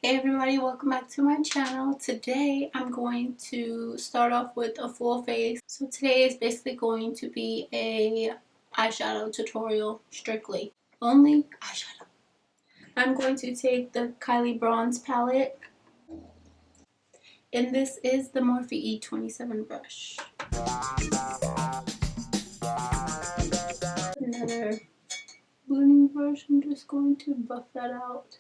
Hey everybody, welcome back to my channel. Today I'm going to start off with a full face. So today is basically going to be a eyeshadow tutorial, strictly. Only eyeshadow. I'm going to take the Kylie bronze palette. And this is the Morphe E27 brush. Another blending brush. I'm just going to buff that out.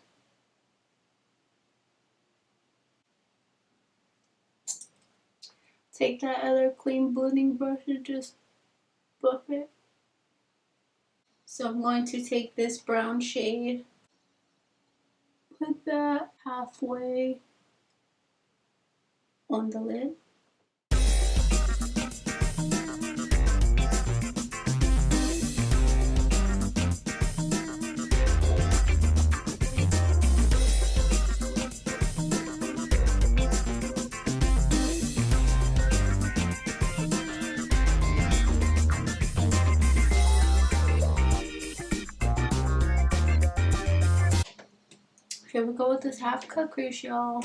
Take that other clean blending brush and just buff it. So I'm going to take this brown shade, put that halfway on the lid. Here we go with this half cut crease, y'all.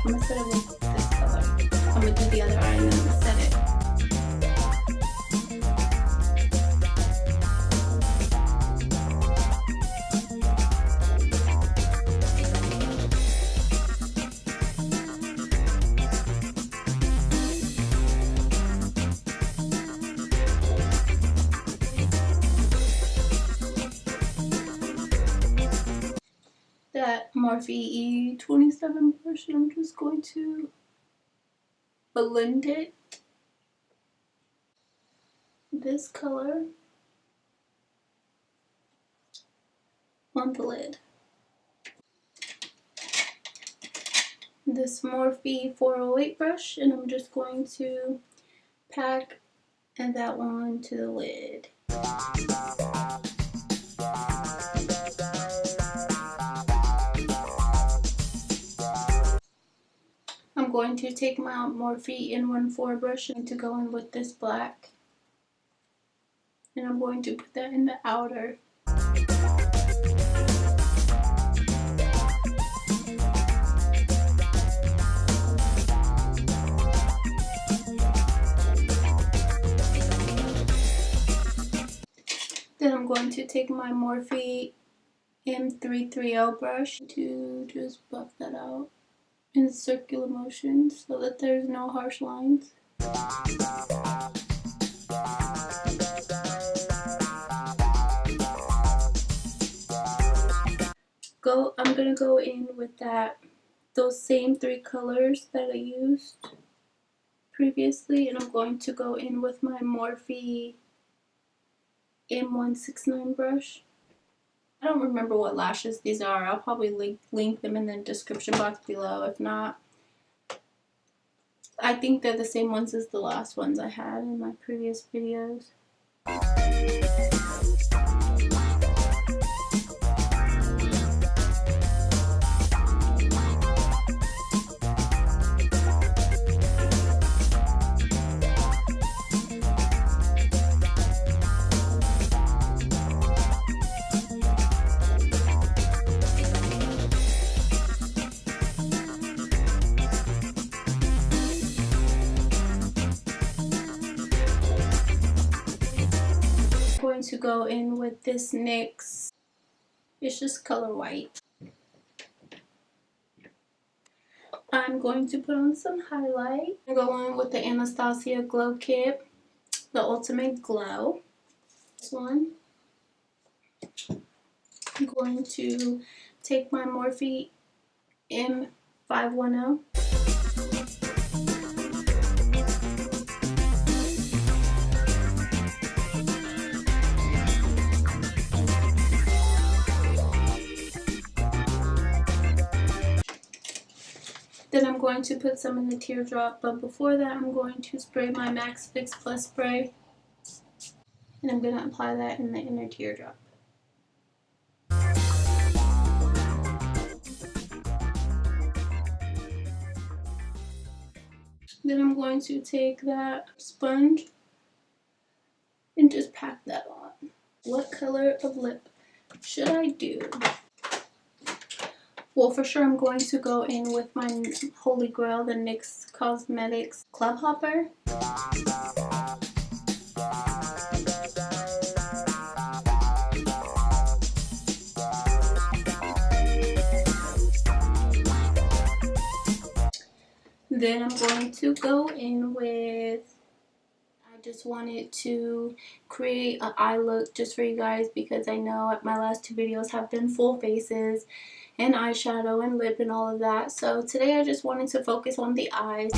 I'm gonna set it with this color. I'm gonna do the other eye and then I'm gonna set it. That Morphe E27 brush, and I'm just going to blend it this color on the lid. This Morphe 408 brush, and I'm just going to pack that one to the lid. I'm going to take my Morphe in 1/4 brush and to go in with this black, and I'm going to put that in the outer. Then I'm going to take my Morphe M330 brush to just buff that out in circular motions so that there's no harsh lines. I'm gonna go in with those same 3 colors that I used previously, and I'm going to go in with my Morphe M169 brush. I don't remember what lashes these are. I'll probably link them in the description box below. If not, I think they're the same ones as the last ones I had in my previous videos. Going to go in with this NYX, it's just color white. I'm going to put on some highlight. I'm going with the Anastasia Glow Kit, the Ultimate Glow. This one. I'm going to take my Morphe M510. Then I'm going to put some in the teardrop, but before that I'm going to spray my Max Fix Plus spray, and I'm going to apply that in the inner teardrop. Then I'm going to take that sponge and just pack that on. What color of lip should I do? Well, for sure I'm going to go in with my holy grail, the NYX Cosmetics Club Hopper. Then I'm going to go in with, I just wanted to create an eye look just for you guys because I know my last two videos have been full faces and eyeshadow and lip and all of that. So today I just wanted to focus on the eyes.